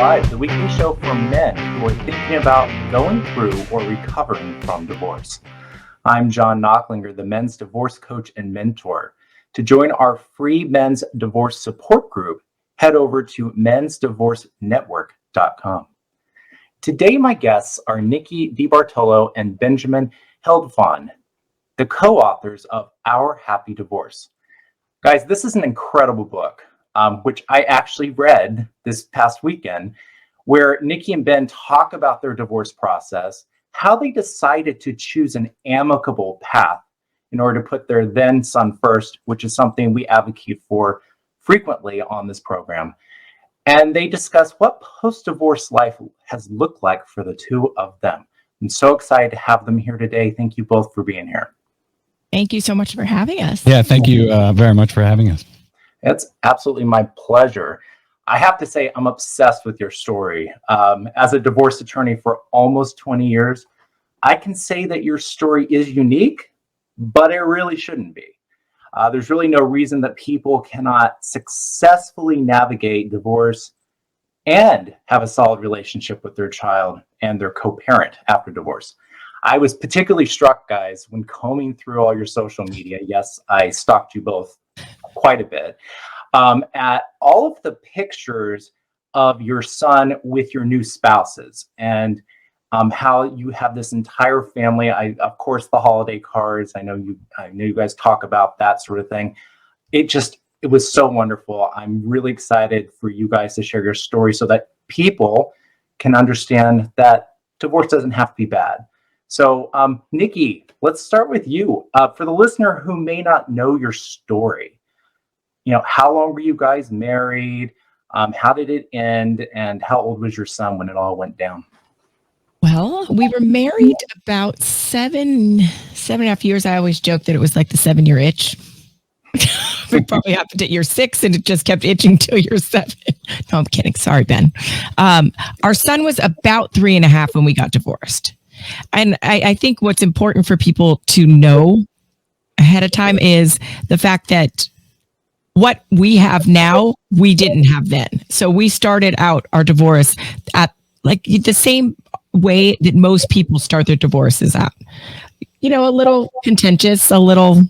Live, the weekly show for men who are thinking about going through or recovering from divorce. I'm John Knocklinger, the men's divorce coach and mentor. To join our free men's divorce support group, head over to mensdivorcenetwork.com. Today, my guests are Nikki DeBartolo and Benjamin Heldfond, the co-authors of Our Happy Divorce. Guys, this is an incredible book, which I actually read this past weekend, where Nikki and Ben talk about their divorce process, how they decided to choose an amicable path in order to put their then son first, which is something we advocate for frequently on this program. And they discuss what post-divorce life has looked like for the two of them. I'm so excited to have them here today. Thank you both for being here. Thank you so much for having us. Yeah, thank you very much for having us. It's absolutely my pleasure. I have to say, I'm obsessed with your story. As a divorce attorney for almost 20 years, I can say that your story is unique, but it really shouldn't be. There's really no reason that people cannot successfully navigate divorce and have a solid relationship with their child and their co-parent after divorce. I was particularly struck, guys, when combing through all your social media. Yes, I stalked you both quite a bit, at all of the pictures of your son with your new spouses, and how you have this entire family. Of course, the holiday cards. I know you guys talk about that sort of thing. It was so wonderful. I'm really excited for you guys to share your story so that people can understand that divorce doesn't have to be bad. So, Nikki, let's start with you. For the listener who may not know your story, how long were you guys married? How did it end? And how old was your son when it all went down? Well, we were married about seven and a half years. I always joke that it was like the 7-year itch. We probably happened at year 6 and it just kept itching till year 7. No, I'm kidding. Sorry, Ben. Our son was about 3.5 when we got divorced. And I think what's important for people to know ahead of time is the fact that what we have now, we didn't have then. So we started out our divorce at like the same way that most people start their divorces out. A little contentious, a little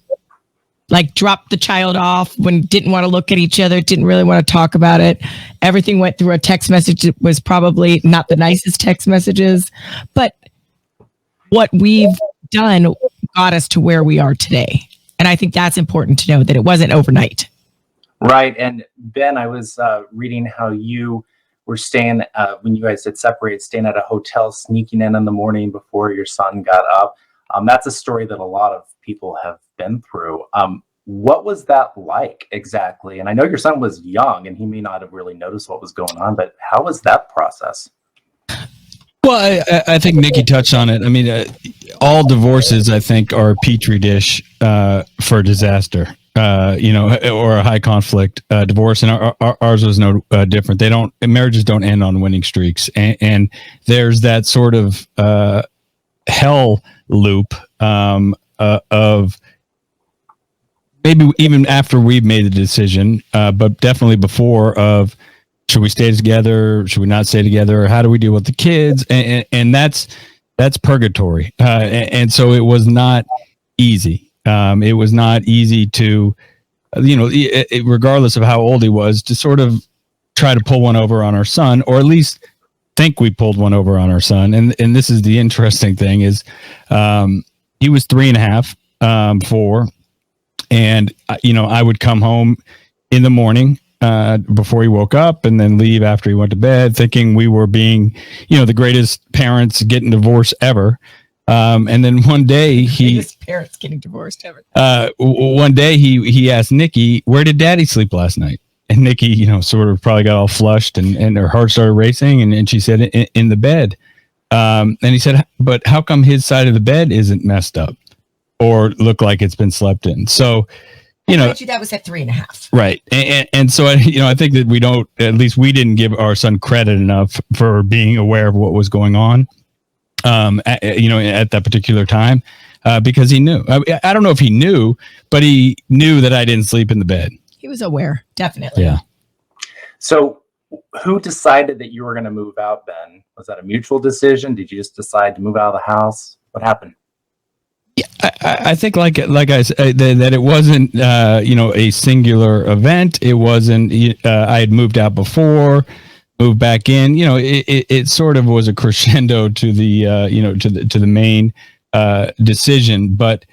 like dropped the child off when didn't want to look at each other, didn't really want to talk about it. Everything went through a text message. It was probably not the nicest text messages, but what we've done got us to where we are today. And I think that's important to know that it wasn't overnight. Right. And Ben, I was reading how you were staying, when you guys had separated, staying at a hotel, sneaking in the morning before your son got up. That's a story that a lot of people have been through. What was that like exactly? And I know your son was young and he may not have really noticed what was going on, but how was that process? Well, I think Nikki touched on it. I mean, all divorces, I think, are a petri dish for disaster, or a high conflict divorce. And ours was no different. Marriages don't end on winning streaks. And there's that sort of hell loop of maybe even after we've made the decision, but definitely before of, should we stay together? Should we not stay together? How do we deal with the kids? And that's purgatory. And so it was not easy. It was not easy to, regardless of how old he was, to sort of try to pull one over on our son, or at least think we pulled one over on our son. And this is the interesting thing is, he was 3.5, 4. And, I would come home in the morning, before he woke up, and then leave after he went to bed, thinking we were being, the greatest parents getting divorced ever. And then one day parents getting divorced ever. One day he asked Nikki, "Where did Daddy sleep last night?" And Nikki, sort of probably got all flushed and her heart started racing, and she said, "In the bed." And he said, "But how come his side of the bed isn't messed up or look like it's been slept in?" So. That was at 3.5. Right. And so, I think that at least we didn't give our son credit enough for being aware of what was going on, at that particular time, because he knew. I don't know if he knew, but he knew that I didn't sleep in the bed. He was aware, definitely. Yeah. So Who decided that you were going to move out, Ben? Was that a mutual decision? Did you just decide to move out of the house? What happened? I think like I said, that it wasn't a singular event. It wasn't. I had moved out before, moved back in. It sort of was a crescendo to the to the main decision. But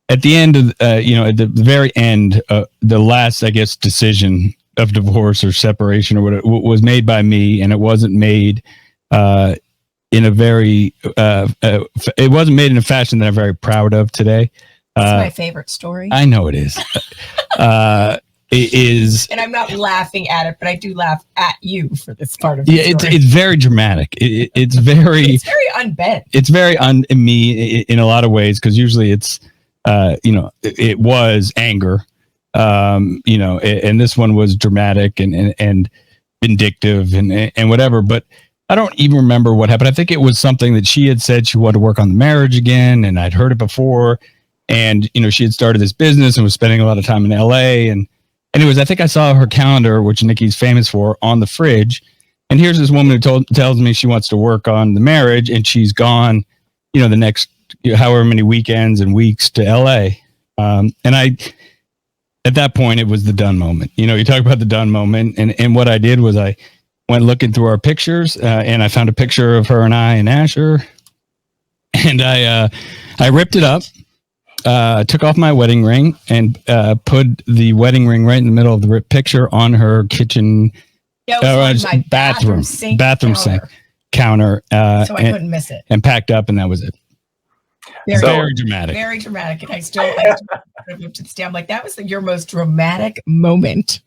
at the end of at the very end, the last, I guess, decision of divorce or separation or whatever was made by me, and it wasn't made in a very it wasn't made in a fashion that I'm very proud of today. That's my favorite story. I know it is. It is, and I'm not laughing at it, but I do laugh at you for this part of the story. It's very dramatic. It's very unbent. It's very me in a lot of ways, because usually it's it was anger. And this one was dramatic and vindictive and whatever, but I don't even remember what happened. I think it was something that she had said she wanted to work on the marriage again, and I'd heard it before, and she had started this business and was spending a lot of time in LA. And anyways, I think I saw her calendar, which Nikki's famous for, on the fridge, and here's this woman who tells me she wants to work on the marriage, and she's gone the next however many weekends and weeks to LA. At that point, it was the done moment. You talk about the done moment. And what I did was I went looking through our pictures, and I found a picture of her and I in Asher. And I ripped it up, took off my wedding ring, and put the wedding ring right in the middle of the ripped picture on her kitchen bathroom sink counter. So I couldn't miss it. And packed up, and that was it. Very dramatic. Very dramatic. And I still to the stand. I'm like, that was your most dramatic moment.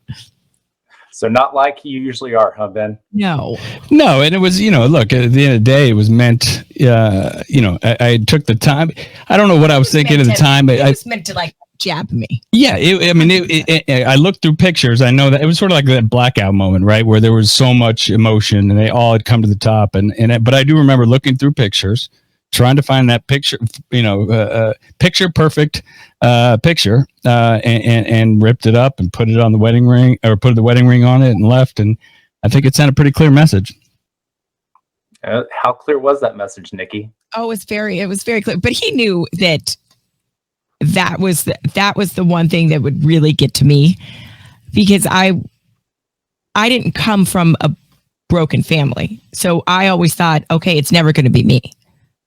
So not like you usually are, huh, Ben? No. And it was, look, at the end of the day, it was meant, I took the time. I don't know what I was thinking at the time. It was meant to jab me. Yeah. I looked through pictures. I know that it was sort of like that blackout moment, right? Where there was so much emotion and they all had come to the top. But I do remember looking through pictures, trying to find that picture, picture perfect picture, and ripped it up and put it on the wedding ring, or put the wedding ring on it and left. And I think it sent a pretty clear message. How clear was that message, Nikki? Oh, it was very clear. But he knew that was the one thing that would really get to me, because I didn't come from a broken family. So I always thought, okay, it's never going to be me.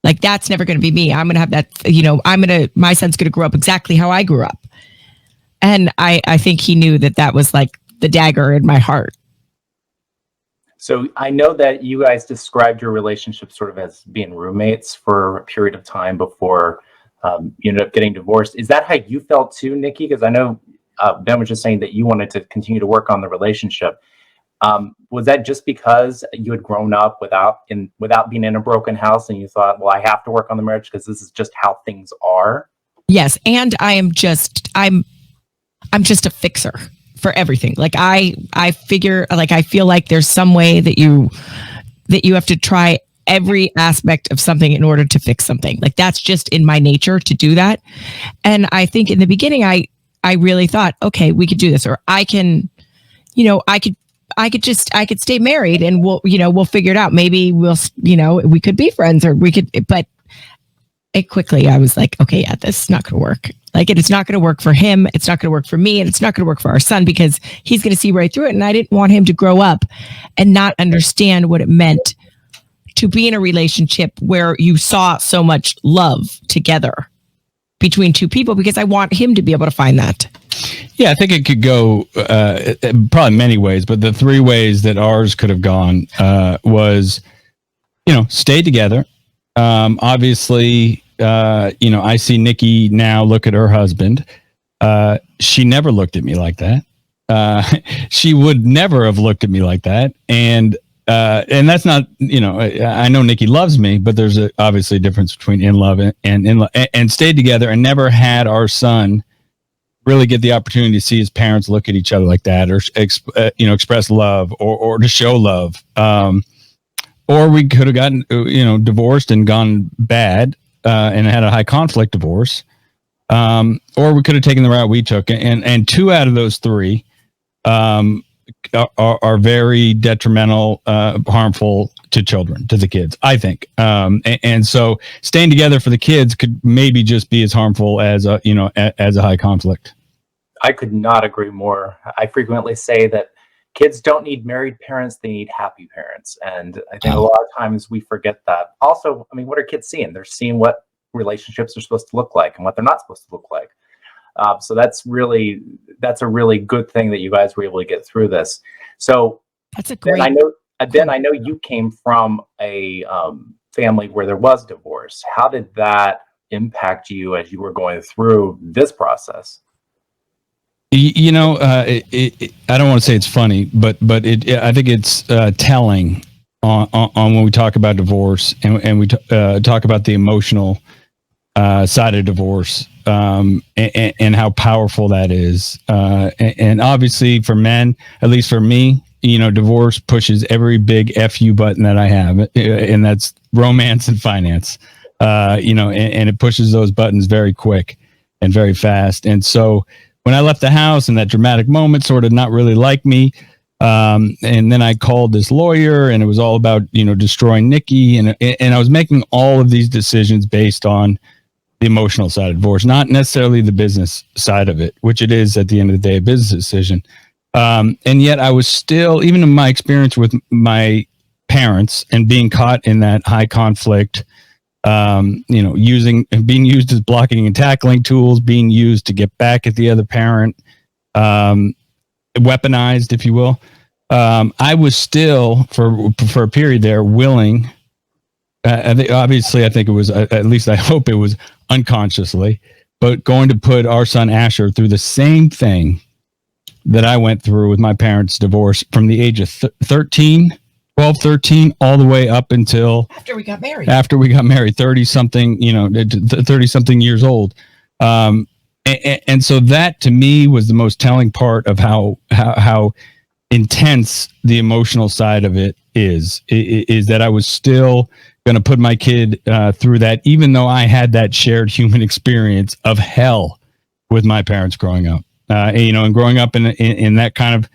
Like, that's never going to be me. I'm going to have that, my son's going to grow up exactly how I grew up. And I think he knew that was like the dagger in my heart. So I know that you guys described your relationship sort of as being roommates for a period of time before you ended up getting divorced. Is that how you felt too, Nikki? Because I know Ben was just saying that you wanted to continue to work on the relationship. Was that just because you had grown up without being in a broken house, and you thought, well, I have to work on the marriage because this is just how things are? Yes, and I'm just a fixer for everything. Like I feel like there's some way that you have to try every aspect of something in order to fix something. Like, that's just in my nature to do that. And I think in the beginning, I really thought, okay, we could do this, or I could stay married and we'll figure it out. Maybe we could be friends, or we could, but quickly I was like, okay, yeah, this is not going to work. Like, it's not going to work for him. It's not going to work for me. And it's not going to work for our son, because he's going to see right through it. And I didn't want him to grow up and not understand what it meant to be in a relationship where you saw so much love together between two people, because I want him to be able to find that. Yeah, I think it could go probably many ways, but the three ways that ours could have gone was, stay together. Obviously, I see Nikki now look at her husband. She never looked at me like that. She would never have looked at me like that. And that's not, I know Nikki loves me, but there's obviously a difference between in love and stayed together, and never had our son really get the opportunity to see his parents look at each other like that, or express love, or to show love. Or we could have gotten divorced and gone bad, and had a high conflict divorce. Or we could have taken the route we took, and two out of those three are very detrimental, harmful to children, to the kids, I think. And so staying together for the kids could maybe just be as harmful as as a high conflict. I could not agree more. I frequently say that kids don't need married parents, they need happy parents. And I think a lot of times we forget that. Also, I mean, what are kids seeing? They're seeing what relationships are supposed to look like and what they're not supposed to look like. So that's a really good thing that you guys were able to get through this. So that's a great. I know you came from a family where there was divorce. How did that impact you as you were going through this process? I don't want to say it's funny, but I think it's telling on when we talk about divorce and we talk about the emotional side of divorce, and how powerful that is. And obviously for men, at least for me, divorce pushes every big FU button that I have, and that's romance and finance, and it pushes those buttons very quick and very fast. And so when I left the house in that dramatic moment, sort of not really like me, and then I called this lawyer, and it was all about, destroying Nikki. And I was making all of these decisions based on the emotional side of divorce, not necessarily the business side of it, which it is at the end of the day, a business decision. And yet I was still, even in my experience with my parents and being caught in that high conflict, being used as blocking and tackling tools, being used to get back at the other parent, weaponized, if you will. I was still, for a period there, willing. I think it was, at least I hope it was unconsciously, but going to put our son Asher through the same thing that I went through with my parents' divorce from the age of 13, all the way up until After we got married, 30 something years old. And so that to me was the most telling part of how intense the emotional side of it is that I was still going to put my kid through that, even though I had that shared human experience of hell with my parents growing up. And growing up in that kind of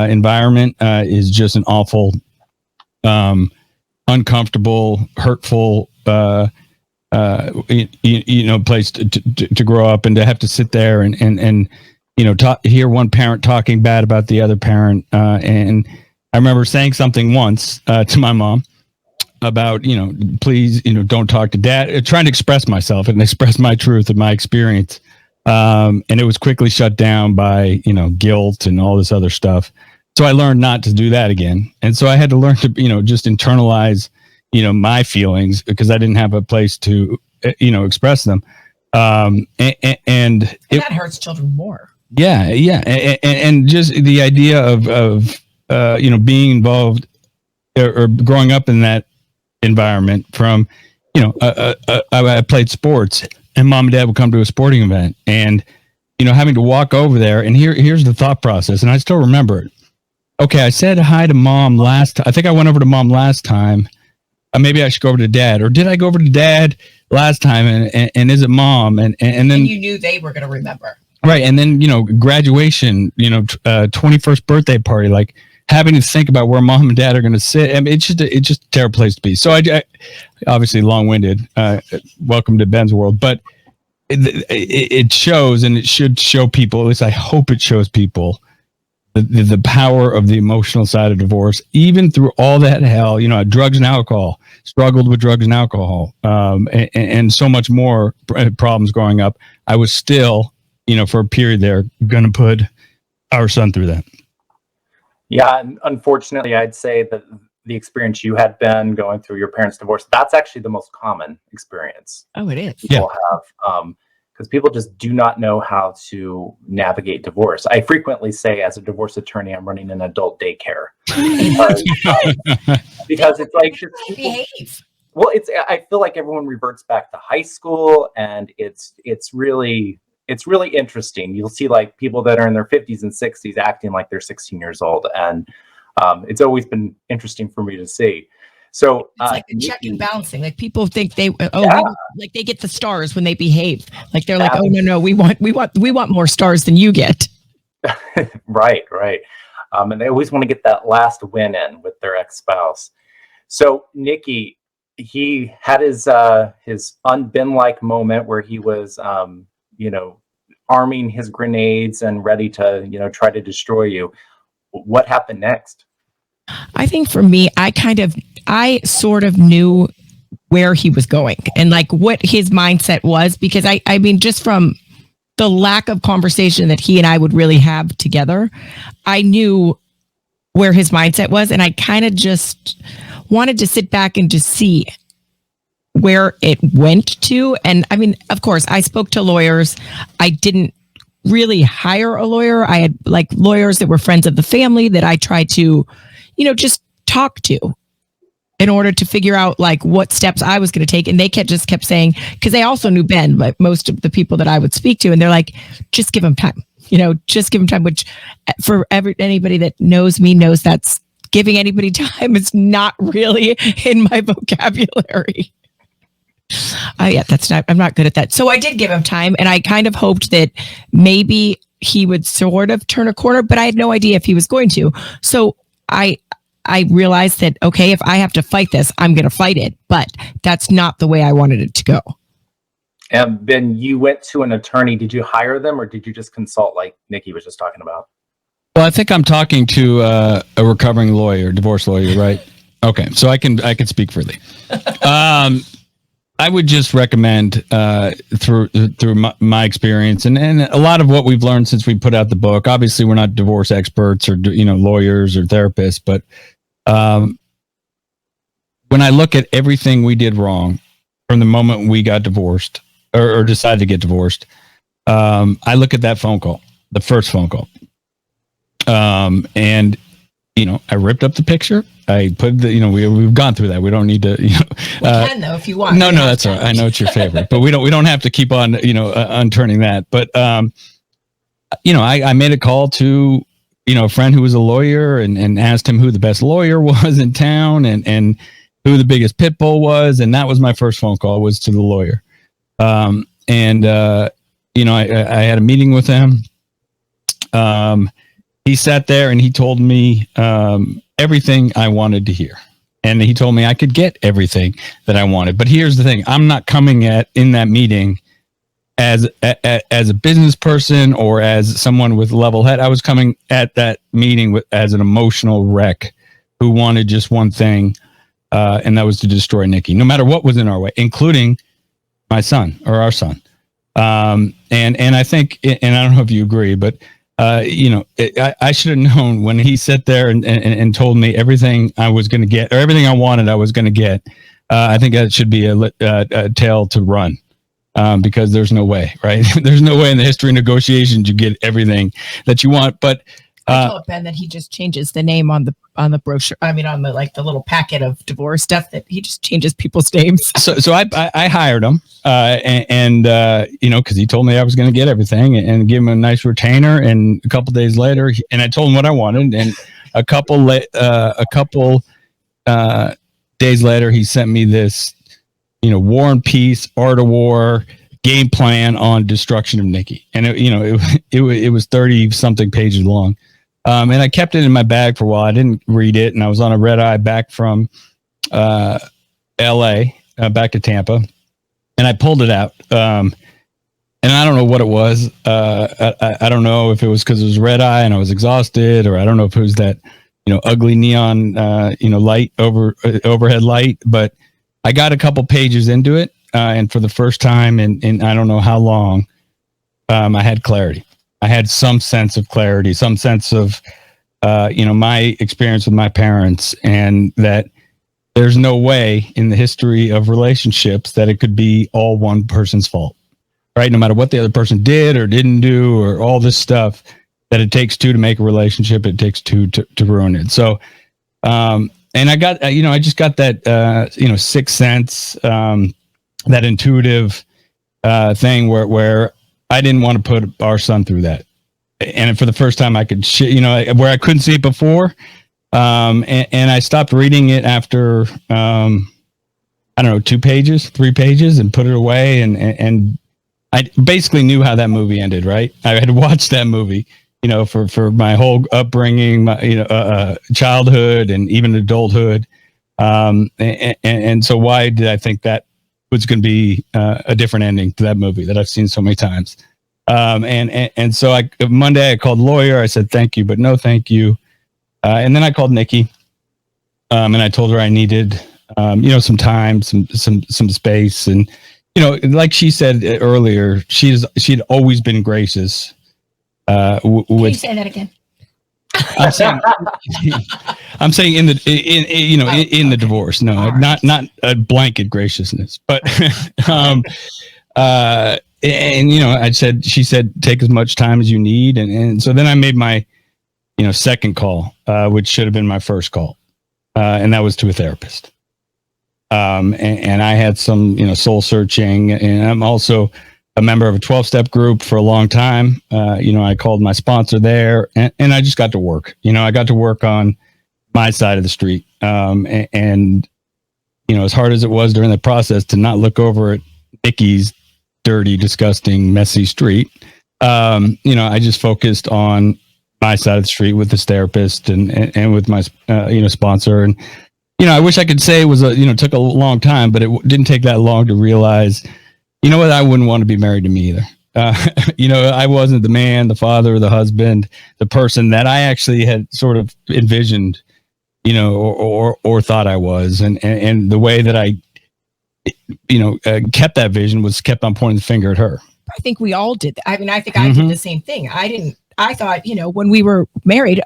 environment is just an awful, uncomfortable, hurtful, place to grow up, and to have to sit there and hear one parent talking bad about the other parent. And I remember saying something once to my mom about, please, don't talk to dad, trying to express myself and express my truth and my experience. And it was quickly shut down by, guilt and all this other stuff. So I learned not to do that again. And so I had to learn to, just internalize, my feelings, because I didn't have a place to, express them. And that hurts children more. Yeah. And just the idea of being involved or growing up in that environment from, I played sports, and mom and dad would come to a sporting event, and, having to walk over there, and here's the thought process. And I still remember it. Okay. I said hi to mom I think I went over to mom last time. Maybe I should go over to dad, or did I go over to dad last time? And is it mom? And then you knew they were going to remember. Right. And then, graduation, 21st birthday party, like having to think about where mom and dad are going to sit. I mean, it's just a terrible place to be. So I obviously long-winded, welcome to Ben's world, but it shows, and it should show people, at least I hope it shows people, the power of the emotional side of divorce, even through all that hell, drugs and alcohol, struggled with drugs and alcohol, and so much more problems growing up. I was still, for a period there, going to put our son through that. Yeah, and unfortunately, I'd say that the experience you had been going through your parents' divorce, that's actually the most common experience. Oh, it is. People have, because people just do not know how to navigate divorce. I frequently say, as a divorce attorney, I'm running an adult daycare because it's like Behave. Well, I feel like everyone reverts back to high school, and it's really interesting. You'll see like people that are in their 50s and 60s acting like they're 16 years old. And it's always been interesting for me to see. So it's like the check and balancing. Like people think they get the stars when they behave. Like they're like, oh no, we want more stars than you get. Right. And they always want to get that last win in with their ex-spouse. So Nikki, he had his unbeen-like moment where he was, arming his grenades and ready to, try to destroy you. What happened next? I think for me, I sort of knew where he was going and like what his mindset was, because I mean, just from the lack of conversation that he and I would really have together, I knew where his mindset was. And I kind of just wanted to sit back and just see where it went to. And I mean, of course, I spoke to lawyers. I didn't really hire a lawyer. I had like lawyers that were friends of the family that I tried to, just talk to in order to figure out like what steps I was going to take. And they kept saying, because they also knew Ben, like most of the people that I would speak to, and they're like, just give him time, just give him time, which for anybody that knows me knows that's giving anybody time is not really in my vocabulary. I'm not good at that. So I did give him time, and I kind of hoped that maybe he would sort of turn a corner, but I had no idea if he was going to. So I realized that, okay, if I have to fight this, I'm going to fight it, but that's not the way I wanted it to go. And Ben, you went to an attorney. Did you hire them, or did you just consult like Nikki was just talking about? Well, I think I'm talking to a recovering lawyer, divorce lawyer, right? Okay, so I can speak freely. I would just recommend through my experience and a lot of what we've learned since we put out the book. Obviously, we're not divorce experts or lawyers or therapists, but when I look at everything we did wrong from the moment we got divorced or decided to get divorced, I look at that phone call, the first phone call, and I ripped up the picture. I put we've gone through that. We don't need to, we can though if you want. No, that's all right. I know it's your favorite, but we don't have to keep on, unturning that. But, I made a call to, a friend who was a lawyer and asked him who the best lawyer was in town and who the biggest pit bull was. And that was my first phone call, was to the lawyer. I had a meeting with him. He sat there and he told me everything I wanted to hear. And he told me I could get everything that I wanted. But here's the thing. I'm not coming in that meeting as a business person or as someone with level head. I was coming at that meeting as an emotional wreck who wanted just one thing, and that was to destroy Nikki, no matter what was in our way, including my son or our son. And I think, and I don't know if you agree, but I should have known when he sat there and told me everything I was going to get, or everything I wanted I was going to get. I think that should be a tale to run, because there's no way, right? There's no way in the history of negotiations you get everything that you want. But I told Ben that he just changes the name on the brochure. I mean, on the little packet of divorce stuff, that he just changes people's names. So I hired him, because he told me I was going to get everything and give him a nice retainer. And a couple days later, and I told him what I wanted. And a couple days later, he sent me this, War and Peace, Art of War game plan on destruction of Nikki. And it was 30 something pages long. And I kept it in my bag for a while. I didn't read it, and I was on a red eye back from LA, back to Tampa, and I pulled it out. And I don't know what it was. I don't know if it was because it was red eye and I was exhausted, or I don't know if it was that, ugly neon, light overhead light. But I got a couple pages into it, and for the first time in I don't know how long, I had clarity. I had some sense of clarity, some sense of, my experience with my parents, and that there's no way in the history of relationships that it could be all one person's fault, right? No matter what the other person did or didn't do, or all this stuff, that it takes two to make a relationship. It takes two to ruin it. So, and I got, I just got that, sixth sense, that intuitive thing where I didn't want to put our son through that. And for the first time I could, where I couldn't see it before. And I stopped reading it after, 2 pages, 3 pages, and put it away. And I basically knew how that movie ended, right? I had watched that movie, for my whole upbringing, my childhood and even adulthood. And so why did I think that was going to be a different ending to that movie that I've seen so many times? And so Monday I called the lawyer. I said, thank you, but no, thank you. And then I called Nikki, and I told her I needed, some time, some space. And, like she said earlier, she'd always been gracious. Can you say that again? I'm saying in the divorce. No, right. not a blanket graciousness, but, she said, take as much time as you need. And so then I made my, second call, which should have been my first call. And that was to a therapist. And I had some, soul searching, and I'm also a member of a 12-step group for a long time. I called my sponsor there, and I just got to work. I got to work on my side of the street. And as hard as it was during the process to not look over at Nikki's dirty, disgusting, messy street, I just focused on my side of the street with this therapist and with my, sponsor. And, I wish I could say it was took a long time, but it didn't take that long to realize, what? I wouldn't want to be married to me either. I wasn't the man, the father, the husband, the person that I actually had sort of envisioned, or thought I was. And the way that I, kept that vision was kept on pointing the finger at her. I think we all did. I mean, I think I did the same thing. I thought, when we were married,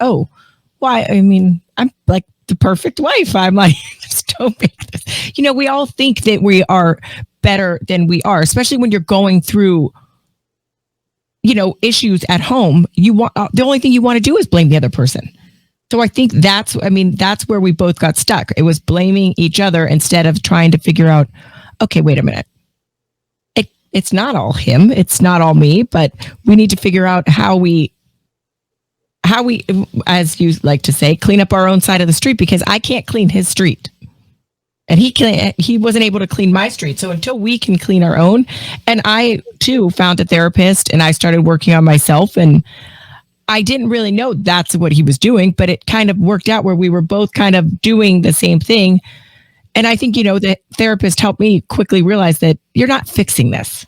why? I mean, I'm like the perfect wife. I'm like, just don't make this. We all think that we are better than we are, especially when you're going through, issues at home. You want the only thing you want to do is blame the other person. So I think that's where we both got stuck. It was blaming each other instead of trying to figure out, okay, wait a minute. It's not all him. It's not all me, but we need to figure out how we, as you like to say, clean up our own side of the street, because I can't clean his street. And he wasn't able to clean my street. So until we can clean our own, and I too found a therapist and I started working on myself, and I didn't really know that's what he was doing, but it kind of worked out where we were both kind of doing the same thing. And I think, the therapist helped me quickly realize that you're not fixing this.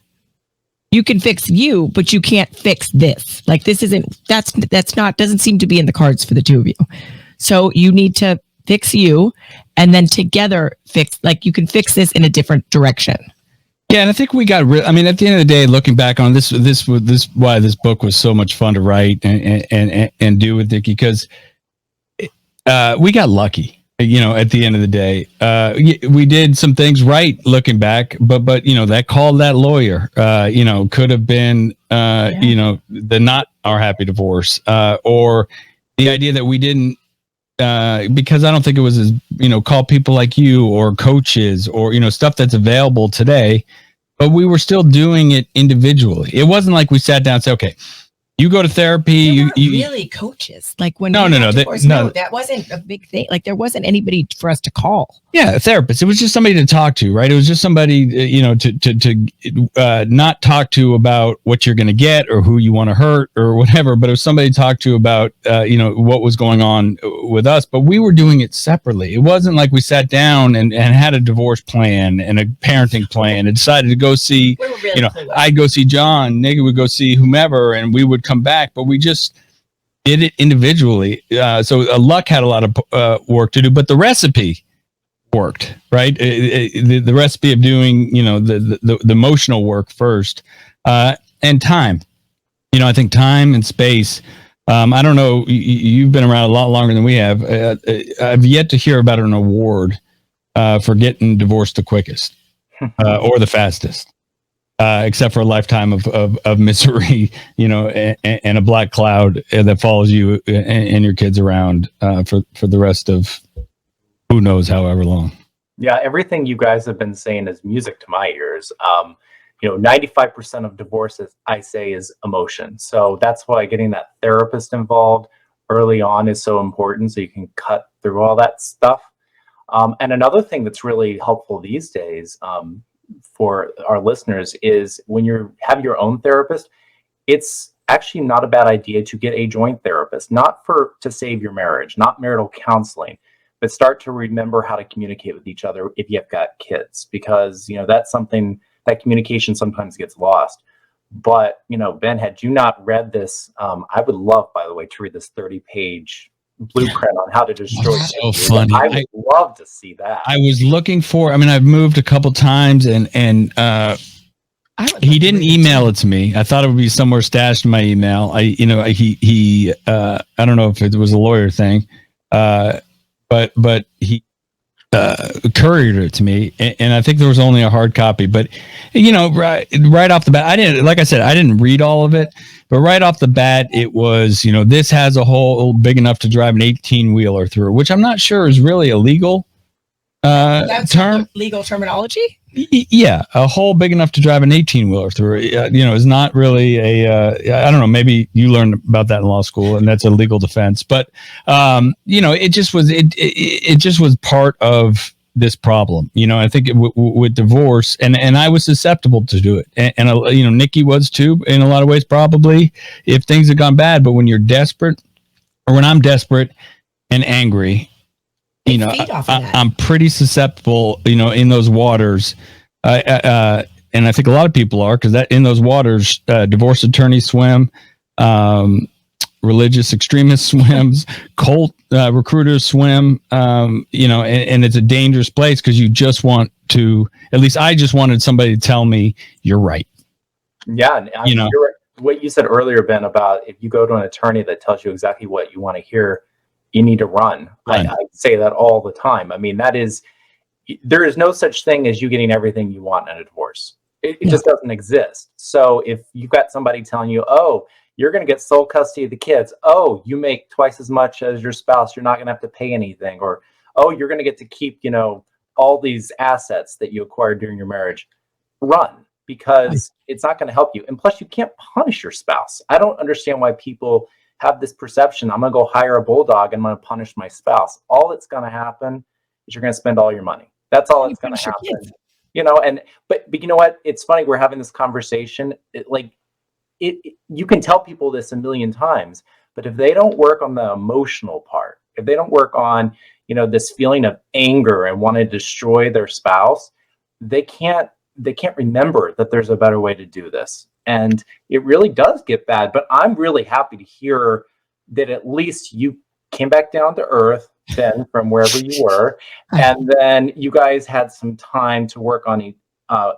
You can fix you, but you can't fix this. Like doesn't seem to be in the cards for the two of you. So you need to fix you, and then together you can fix this in a different direction. Yeah, and I think we got at the end of the day, looking back on this why this book was so much fun to write and do with Nikki, because we got lucky. At the end of the day, we did some things right looking back, but that call, that lawyer, could have been, the not our happy divorce, or the idea that we didn't, because I don't think it was as, call people like you or coaches or, stuff that's available today, but we were still doing it individually. It wasn't like we sat down and said, okay, you go to therapy. You really coaches like when no, that wasn't a big thing. Like there wasn't anybody for us to call. Yeah, a therapist. It was just somebody to talk to, right? It was just somebody, to not talk to about what you're going to get or who you want to hurt or whatever. But it was somebody to talk to about, what was going on with us. But we were doing it separately. It wasn't like we sat down and had a divorce plan and a parenting plan and decided to go see. We were really I'd go see John. Nikki would go see whomever, and we would come back. But we just did it individually. So luck had a lot of work to do, but the recipe worked, right? The recipe of doing, the emotional work first, and time. I think time and space. I don't know. You've been around a lot longer than we have. I've yet to hear about an award for getting divorced the quickest or the fastest. Except for a lifetime of misery, and a black cloud that follows you and your kids around for the rest of who knows however long. Yeah, everything you guys have been saying is music to my ears. 95% of divorces, I say, is emotion. So that's why getting that therapist involved early on is so important, so you can cut through all that stuff. And another thing that's really helpful these days, for our listeners, is when you have your own therapist, it's actually not a bad idea to get a joint therapist, not to save your marriage, not marital counseling, but start to remember how to communicate with each other if you've got kids, because, that's something that communication sometimes gets lost. But, Ben, had you not read this, I would love, by the way, to read this 30-page blueprint on how to destroy. So funny. I would love to see that. I was looking for, I've moved a couple times and he didn't email it to me. I thought it would be somewhere stashed in my email. I don't know if it was a lawyer thing, but he couriered it to me, and I think there was only a hard copy. But right off the bat, I didn't read all of it, but right off the bat, it was this has a hole big enough to drive an 18-wheeler through, which I'm not sure is really a legal term. Legal terminology. Yeah, a hole big enough to drive an 18-wheeler through. Is not really I don't know. Maybe you learned about that in law school, and that's a legal defense. But it just was. It just was part of this problem. I think with divorce, and I was susceptible to do it, and Nikki was too in a lot of ways, probably if things had gone bad. But when you're desperate, or when I'm desperate and angry, I'm pretty susceptible, in those waters. And I think a lot of people are, because that in those waters, divorce attorneys swim, religious extremists swims, cult recruiters swim, and it's a dangerous place because you just want to, at least I just wanted somebody to tell me you're right. Yeah. You're right. What you said earlier, Ben, about if you go to an attorney that tells you exactly what you want to hear, you need to run. I say that all the time. There is no such thing as you getting everything you want in a divorce. It just doesn't exist. So if you've got somebody telling you, oh, you're going to get sole custody of the kids. Oh, you make twice as much as your spouse. You're not going to have to pay anything. Or, oh, you're going to get to keep, all these assets that you acquired during your marriage. Run, because it's not going to help you. And plus, you can't punish your spouse. I don't understand why people have this perception. I'm going to go hire a bulldog and I'm going to punish my spouse. All that's going to happen is you're going to spend all your money. That's all that's going to happen. But you know what? It's funny. We're having this conversation. You can tell people this a million times, but if they don't work on the emotional part, if they don't work on, this feeling of anger and want to destroy their spouse, they can't remember that there's a better way to do this. And it really does get bad, but I'm really happy to hear that at least you came back down to earth, then, from wherever you were, and then you guys had some time to work on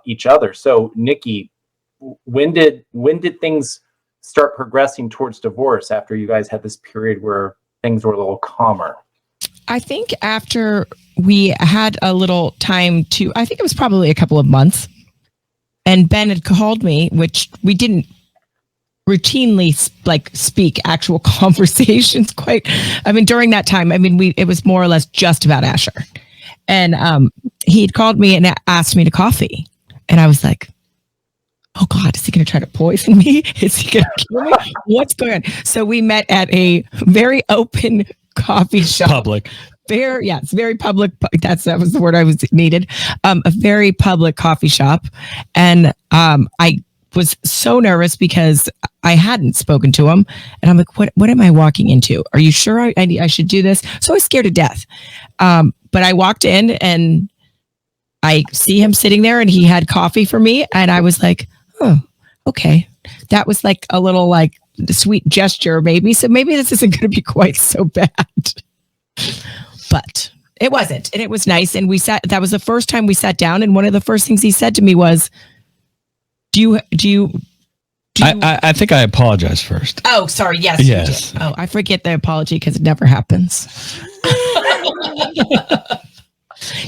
each other. So, Nikki, when did things start progressing towards divorce after you guys had this period where things were a little calmer? I think after we had a little time I think it was probably a couple of months, and Ben had called me, which we didn't routinely speak actual conversations during that time. It was more or less just about Asher. And he had called me and asked me to coffee. And I was like, oh God, is he going to try to poison me? Is he going to kill me? What's going on? So we met at a very open coffee shop. Public. It's very public. That was the word I needed. A very public coffee shop. And I was so nervous because I hadn't spoken to him. And I'm like, what am I walking into? Are you sure I should do this? So I was scared to death. But I walked in and I see him sitting there and he had coffee for me. And I was like, oh, okay. That was like a little sweet gesture maybe. So maybe this isn't going to be quite so bad. But it wasn't. And it was nice. And that was the first time we sat down. And one of the first things he said to me was, do you I think I apologize first. Oh, sorry. Yes. Yes. Oh, I forget the apology because it never happens.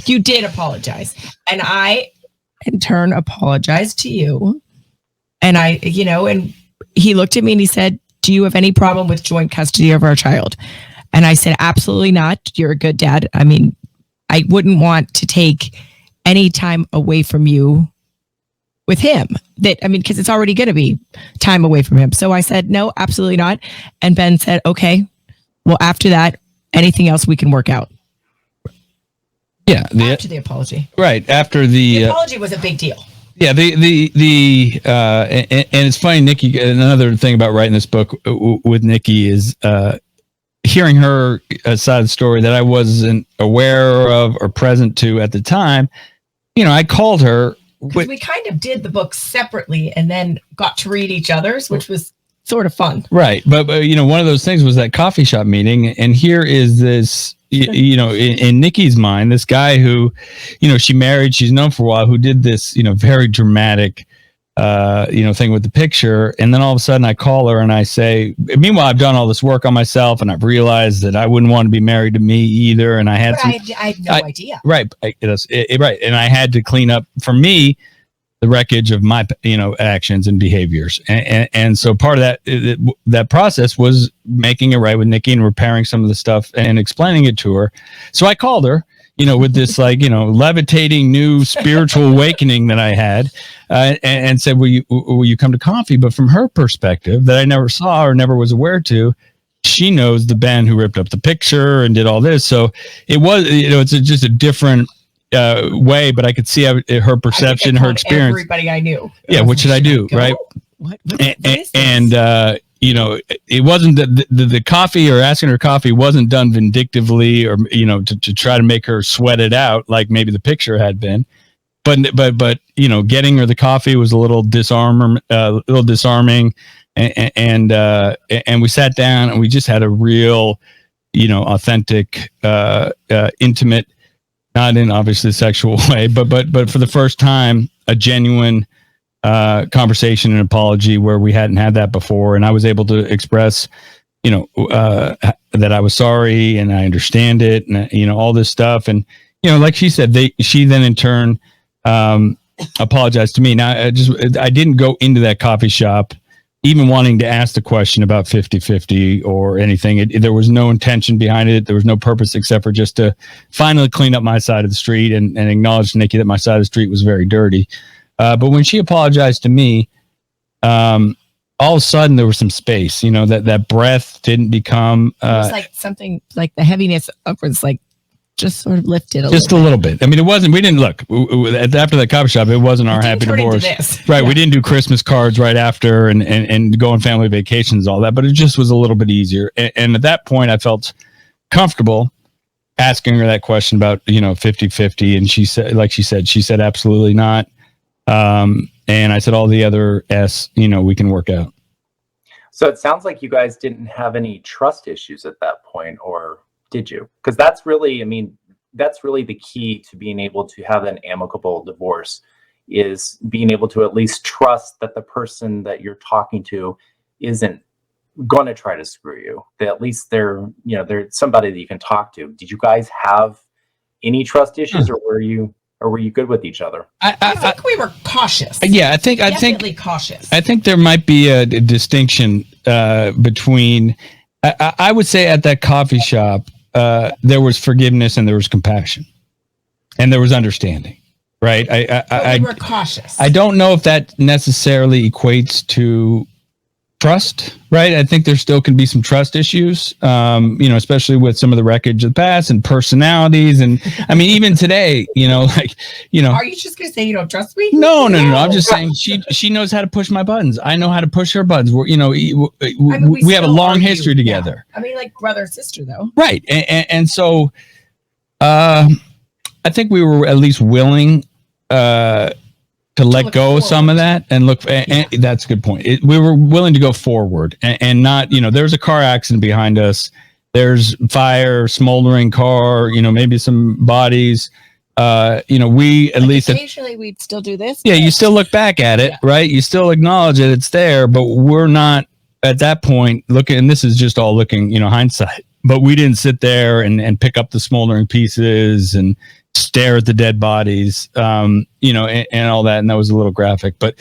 You did apologize. And I, in turn, apologized to you. And and he looked at me and he said, do you have any problem with joint custody of our child? And I said, absolutely not. You're a good dad. I wouldn't want to take any time away from you with him, because it's already going to be time away from him. So I said, no, absolutely not. And Ben said, okay, well, after that, anything else we can work out. Yeah. After the apology. Right. After the apology was a big deal. Yeah, and it's funny, Nikki. Another thing about writing this book with Nikki is hearing her side of the story that I wasn't aware of or present to at the time. I called her. Because we kind of did the book separately and then got to read each other's, which was sort of fun. Right. But one of those things was that coffee shop meeting. And here is this, in Nikki's mind, this guy who, she married, she's known for a while, who did this, very dramatic, thing with the picture. And then all of a sudden I call her and I say, meanwhile, I've done all this work on myself and I've realized that I wouldn't want to be married to me either. And I had I had no idea. Right. Right. And I had to clean up, for me, the wreckage of my, actions and behaviors. And so part of that process was making it right with Nikki and repairing some of the stuff and explaining it to her. So I called her, with this levitating new spiritual awakening that I had, and said, will you come to coffee? But from her perspective, that I never saw or never was aware to, she knows the band who ripped up the picture and did all this. So it was, it's just a different way, but I could see her perception, her experience. Everybody I knew. Yeah. What should I do? Right. What it wasn't the coffee or asking her coffee wasn't done vindictively or, to try to make her sweat it out like maybe the picture had been. But getting her the coffee was a little disarming. And we sat down and we just had a real, authentic, intimate, not in obviously a sexual way, but for the first time, a genuine conversation and apology where we hadn't had that before. And I was able to express, that I was sorry and I understand it and, all this stuff. And, like she said, she then in turn apologized to me. Now, I didn't go into that coffee shop even wanting to ask the question about 50-50 or anything. There was no intention behind it. There was no purpose except for just to finally clean up my side of the street and acknowledge to Nikki that my side of the street was very dirty. But when she apologized to me, all of a sudden there was some space, that breath didn't become, it was like something like the heaviness was like just sort of lifted a little bit. I mean, we didn't look after that coffee shop. It wasn't our happy divorce. Right. Yeah. We didn't do Christmas cards right after and go on family vacations, all that, but it just was a little bit easier. And at that point I felt comfortable asking her that question about, 50-50. And she said, absolutely not. And I said, all the other we can work out. So it sounds like you guys didn't have any trust issues at that point, or did you? Because that's really the key to being able to have an amicable divorce, is being able to at least trust that the person that you're talking to isn't going to try to screw you. That at least they're somebody that you can talk to. Did you guys have any trust issues, or were you good with each other? I think we were cautious. Yeah, I think cautious. I think there might be a distinction between. I would say at that coffee shop, there was forgiveness and there was compassion, and there was understanding. Right? We were cautious. I don't know if that necessarily equates to trust, right? I think there still can be some trust issues, especially with some of the wreckage of the past and personalities. And I mean, even today, are you just going to say you don't trust me? No. I'm just saying she knows how to push my buttons. I know how to push her buttons. We have a long history together. Yeah. I mean, like brother and sister though. Right. And so, I think we were at least willing, to let go of some of that and look, and that's a good point. We were willing to go forward and not, there's a car accident behind us. There's fire, smoldering car, maybe some bodies. We at least occasionally we'd still do this. Yeah. You still look back at it, right? You still acknowledge that it's there, but we're not at that point looking, and this is just all looking, hindsight, but we didn't sit there and pick up the smoldering pieces and stare at the dead bodies, and all that. And that was a little graphic, but,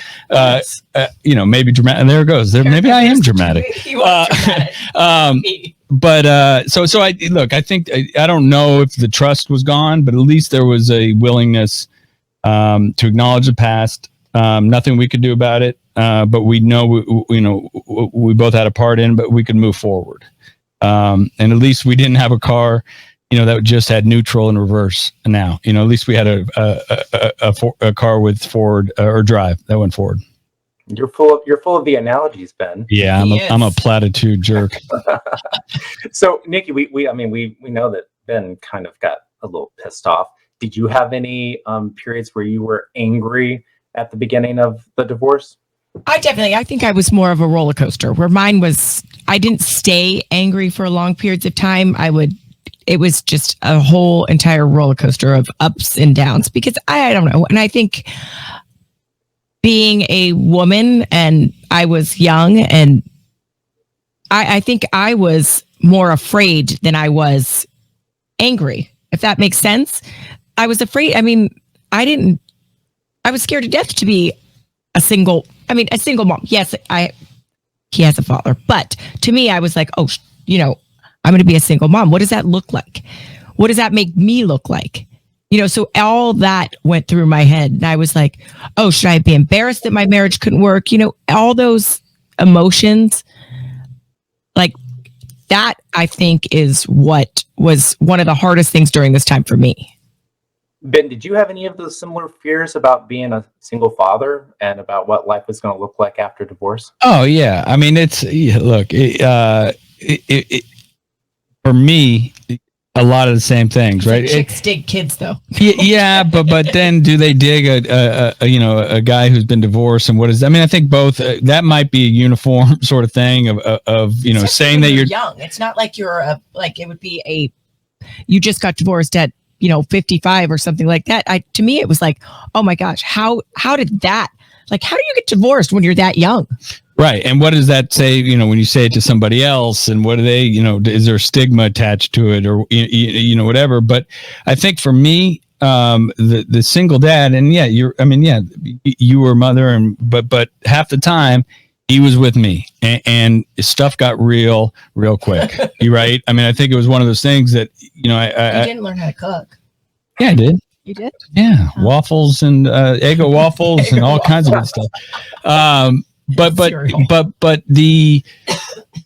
maybe dramatic. And there it goes. Maybe I am dramatic. But so I think, I don't know if the trust was gone, but at least there was a willingness, to acknowledge the past. Nothing we could do about it. But we know, we both had a part in, but we could move forward. And at least we didn't have a car that just had neutral and reverse now. At least we had a car with forward or drive that went forward. You're full of the analogies, Ben. Yeah, I'm a platitude jerk. So, Nikki, we know that Ben kind of got a little pissed off. Did you have any periods where you were angry at the beginning of the divorce? I think I was more of a roller coaster, where mine was, I didn't stay angry for long periods of time. It was just a whole entire roller coaster of ups and downs, because I don't know. And I think being a woman, and I was young, and I think I was more afraid than I was angry, if that makes sense. I was afraid. I mean, I was scared to death to be a single mom. Yes, he has a father, but to me, I was like, oh, I'm going to be a single mom. What does that look like? What does that make me look like? So all that went through my head, and I was like, oh, should I be embarrassed that my marriage couldn't work? All those emotions, like that, I think is what was one of the hardest things during this time for me. Ben, did you have any of those similar fears about being a single father and about what life was going to look like after divorce? Oh yeah. I mean, for me, a lot of the same things, right? Chicks dig kids, though. Yeah, but then do they dig a guy who's been divorced, and what is? I mean, I think both. That might be a uniform sort of thing of saying that you're young. It's not like you're it would be you just got divorced at 55 or something like that. To me, it was like, oh my gosh, how did that? Like, how do you get divorced when you're that young? Right. And what does that say, when you say it to somebody else, and what do they, is there stigma attached to it, or, whatever. But I think for me, the single dad, and you were a mother, but half the time he was with me, and stuff got real quick. You right? I mean, I think it was one of those things that, you didn't learn how to cook. Yeah, I did. You did? Yeah. Waffles and Eggo waffles and all kinds of good stuff. But the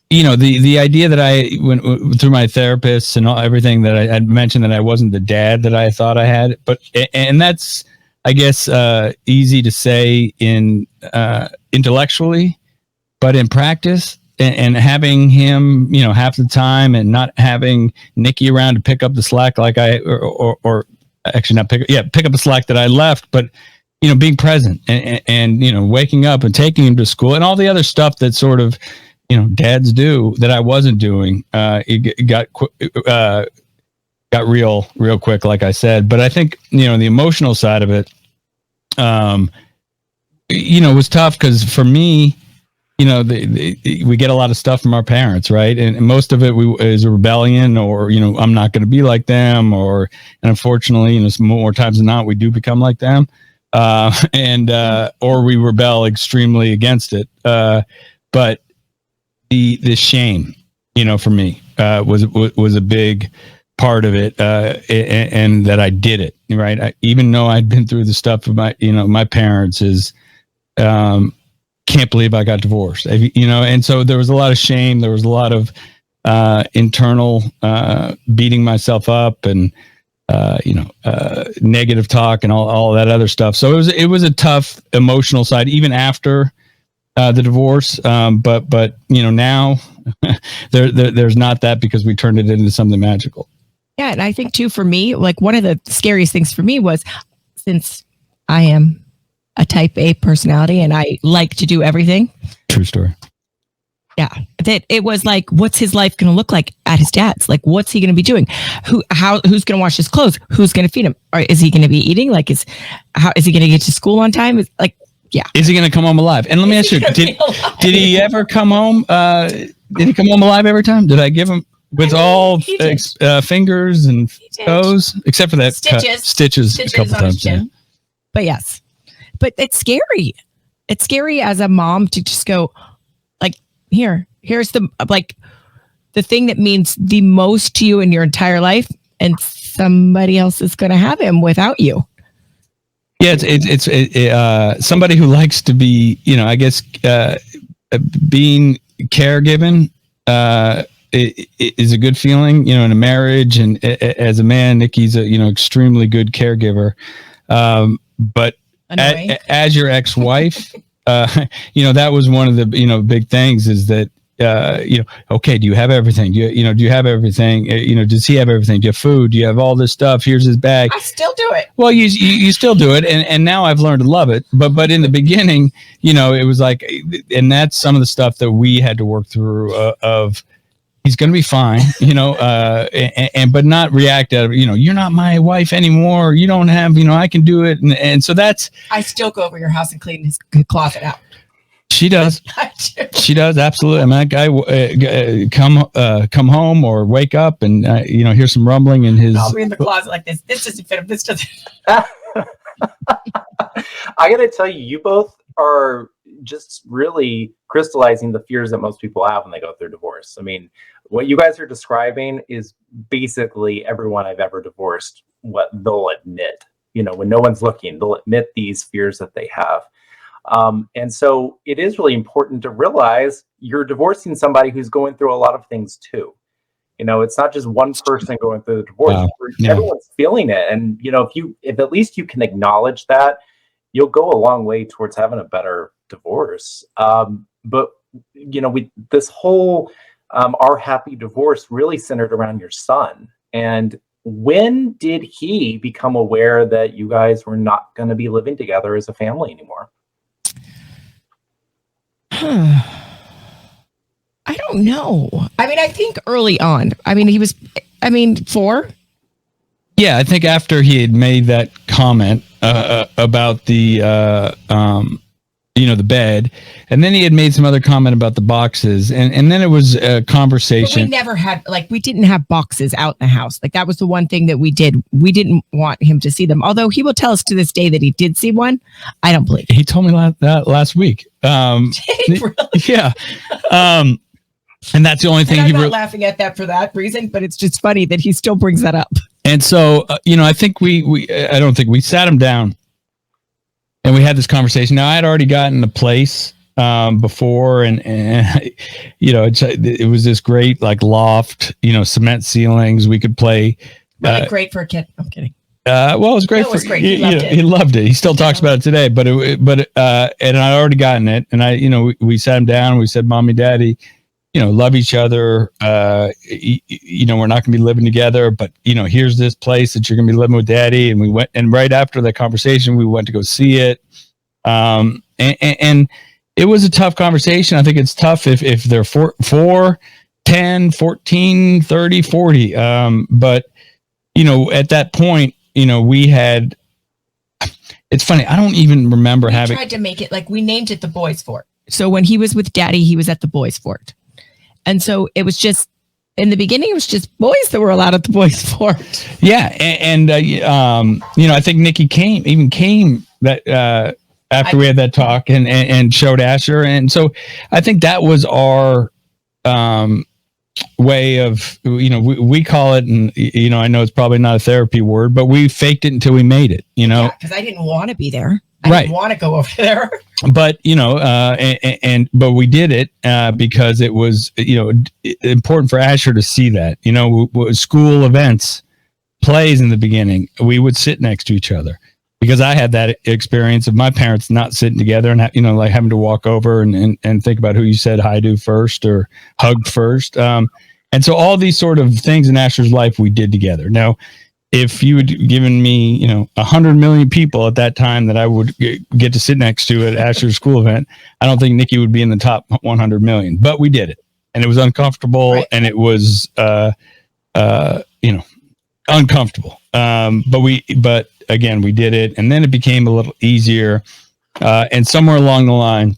the idea that I went through my therapists and everything that I had mentioned, that I wasn't the dad that I thought I had, and that's, I guess, easy to say in intellectually, but in practice, and having him, half the time, and not having Nikki around to pick up the slack, like or actually not pick up the slack that I left, but being present and waking up and taking him to school and all the other stuff that sort of, dads do that I wasn't doing. It got real quick, like I said. But I think, the emotional side of it, was tough, because for me, we get a lot of stuff from our parents, right? And most of it is a rebellion, or, I'm not going to be like them, and unfortunately, more times than not, we do become like them. Or we rebel extremely against it. But the shame, for me, was a big part of it. And that I did it, right? Even though I'd been through the stuff of my parents can't believe I got divorced, and so there was a lot of shame. There was a lot of, internal, beating myself up, and, negative talk and all that other stuff. So it was a tough emotional side, even after the divorce. But now there's not that, because we turned it into something magical. Yeah. And I think too, for me, like one of the scariest things for me was, since I am a type A personality and I like to do everything. True story. Yeah, that it was like, what's his life going to look like at his dad's? Like, what's he going to be doing? Who's going to wash his clothes? Who's going to feed him? Or is he going to be eating? Like, is he going to get to school on time? Yeah. Is he going to come home alive? And let me ask you, did he ever come home? Did he come home alive every time? Did I give him with all fingers and toes, except for that stitches a couple times? Yeah. But yes, but it's scary. It's scary as a mom to just go, like, here's the thing that means the most to you in your entire life, and somebody else is going to have him without you. Yeah, it's somebody who likes to be, I guess, being caregiven is a good feeling, in a marriage. And as a man, Nikki's a, extremely good caregiver. But as your ex-wife, that was one of the, big things is that, okay, do you have everything? Do you have everything? Does he have everything? Do you have food? Do you have all this stuff? Here's his bag. I still do it. Well, you still do it. And now I've learned to love it. But in the beginning, it was like, and that's some of the stuff that we had to work through of, he's going to be fine, but not react out of, you're not my wife anymore. You don't have, I can do it. And so I still go over your house and clean his closet out. She does. She does. Absolutely. I mean, that guy come home or wake up and, hear some rumbling in his. I'll be in the closet like this. This doesn't fit him. This doesn't. I got to tell you, you both are just really crystallizing the fears that most people have when they go through divorce. I mean, what you guys are describing is basically everyone I've ever divorced, what they'll admit, when no one's looking, they'll admit these fears that they have. And so it is really important to realize you're divorcing somebody who's going through a lot of things too. It's not just one person going through the divorce. Wow. Everyone's feeling it. And, if at least you can acknowledge that, you'll go a long way towards having a better divorce. But this whole Our Happy Divorce really centered around your son. And when did he become aware that you guys were not going to be living together as a family anymore? I don't know. I mean, I think early on. I mean, he was, 4. Yeah, I think after he had made that comment about the the bed, and then he had made some other comment about the boxes, and then it was a conversation. But we never had, we didn't have boxes out in the house. That was the one thing that we did. We didn't want him to see them. Although he will tell us to this day that he did see one. I don't believe it. He told me that last week. Did he really? Yeah. And that's the only thing I'm not laughing at that for that reason, but it's just funny that he still brings that up. And so, I think I don't think we sat him down and we had this conversation. Now I had already gotten a place before and it was this great loft, cement ceilings. We could play. Really great for a kid. I'm kidding. Well, it was great. It was great. He loved it. He still talks about it today, but and I'd already gotten it. And we sat him down and we said, Mommy, Daddy, love each other. We're not going to be living together, but here's this place that you're going to be living with Daddy. And we went, and right after the conversation, we went to go see it. And it was a tough conversation. I think it's tough if they're 4, 10, 14, 30, 40. But at that point, we had, it's funny. I don't even remember we tried to make it we named it the Boys Fort. So when he was with Daddy, he was at the Boys Fort. And so it was just, in the beginning, it was just boys that were allowed at the Boys Fort. Yeah. And I think Nikki came that, after we had that talk and showed Asher. And so I think that was our, way of, we call it, and I know it's probably not a therapy word, but we faked it until we made it, because I didn't want to be there. I didn't want to go over there. But but we did it because it was important for Asher to see that. School events, plays in the beginning, we would sit next to each other, because I had that experience of my parents not sitting together and having to walk over and think about who you said hi to first or hugged first. And so all these sort of things in Asher's life we did together. Now, if you had given me, 100 million people at that time that I would get to sit next to at Asher's school event, I don't think Nikki would be in the top 100 million. But we did it, and it was uncomfortable, right. And it was, uncomfortable. But again, we did it, and then it became a little easier. And somewhere along the line,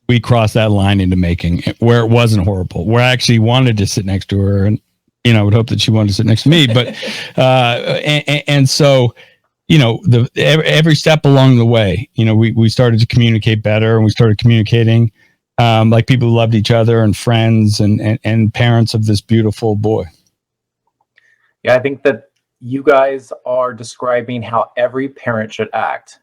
we crossed that line into making it where it wasn't horrible, where I actually wanted to sit next to her, and I would hope that she wanted to sit next to me. But and so every step along the way, we started to communicate better, and we started communicating like people who loved each other and friends and parents of this beautiful boy. Yeah, I think that you guys are describing how every parent should act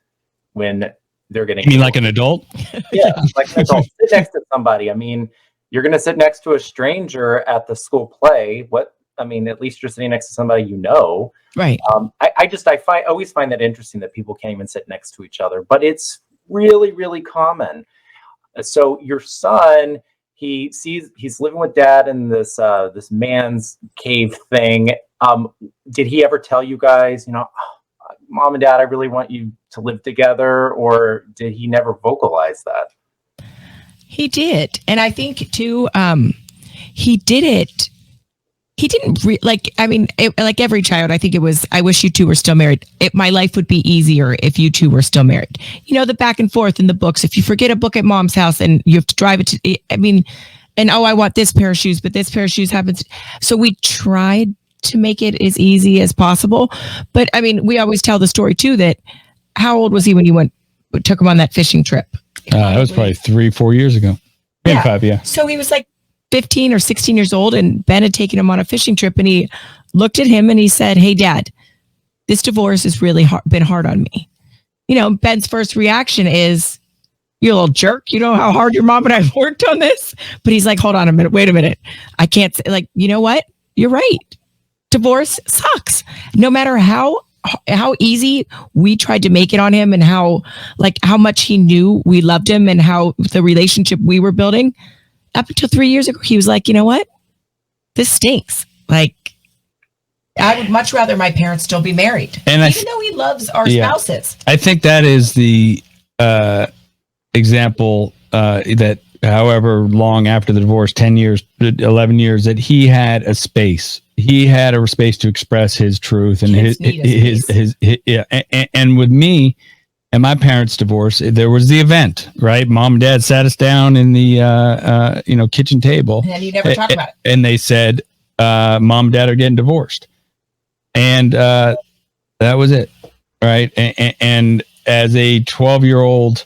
when they're getting. You mean like an adult? Yeah, like an adult. Sit next to somebody. I mean, You're going to sit next to a stranger at the school play. At least you're sitting next to somebody you know. Right. I always find that interesting that people can't even sit next to each other, but it's really, really common. So your son, he's living with dad in this man's cave thing. Did he ever tell you guys, Mom and Dad, I really want you to live together, or did he never vocalize that? He did. And I think too, he did it. He didn't like every child. I think it was, I wish you two were still married. My life would be easier if you two were still married. The back and forth in the books. If you forget a book at mom's house and you have to drive it to, I want this pair of shoes, but this pair of shoes happens. So we tried to make it as easy as possible. But we always tell the story too, that how old was he when you took him on that fishing trip? That was probably 3-4 years ago. Maybe 5, yeah. So he was like 15 or 16 years old, and Ben had taken him on a fishing trip, and he looked at him and he said, "Hey, Dad, this divorce has really been hard on me." Ben's first reaction is, "You little jerk. You know how hard your mom and I worked on this?" But he's like, "Hold on a minute. Wait a minute. I can't say, you know what? You're right. Divorce sucks. No matter how easy we tried to make it on him, and how much he knew we loved him, and how the relationship we were building up until 3 years ago, he was like, you know what? This stinks. I would much rather my parents still be married, and even though he loves our spouses." I think that is the example that however long after the divorce, 10 years, 11 years, that he had a space. He had a space to express his truth and and with me and my parents' divorce, there was the event, right? Mom and Dad sat us down in the kitchen table, and you never talk about it. And they said, "Mom and Dad are getting divorced," and that was it, right? And as a 12-year-old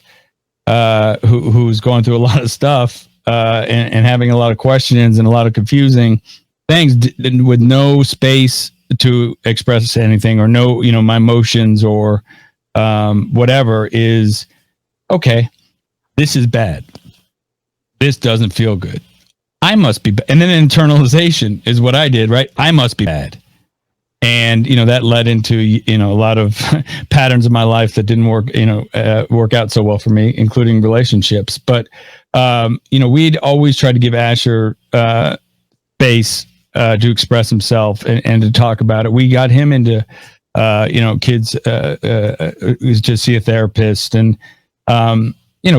who's going through a lot of stuff and having a lot of questions and a lot of confusing things, with no space to express anything, or no, my emotions or whatever, is okay. This is bad. This doesn't feel good. I must be bad. And then internalization is what I did, right? I must be bad. And, that led into, a lot of patterns of my life that didn't work out so well for me, including relationships. But, we'd always tried to give Asher space to express himself and to talk about it. We got him into, kids to see a therapist. And,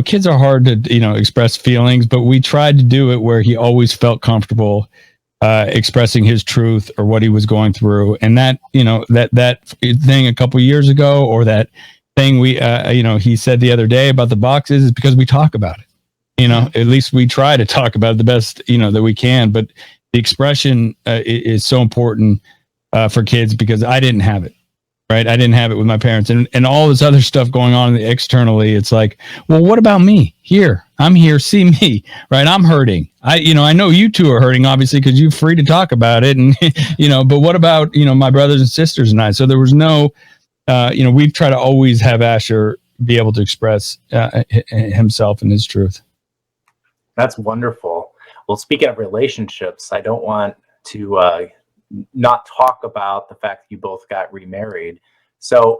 kids are hard to, express feelings, but we tried to do it where he always felt comfortable expressing his truth or what he was going through. And that, that thing a couple years ago, or that thing he said the other day about the boxes, is because we talk about it. At least we try to talk about it the best, that we can. But the expression is so important for kids, because I didn't have it, right? I didn't have it with my parents, and all this other stuff going on externally. It's like, well, what about me? I'm here. See me, right? I'm hurting. I know you two are hurting, obviously, because you're free to talk about it. And, but what about, my brothers and sisters and I? So there was no, we've tried to always have Asher be able to express himself and his truth. That's wonderful. Well, speaking of relationships, I don't want to not talk about the fact that you both got remarried. So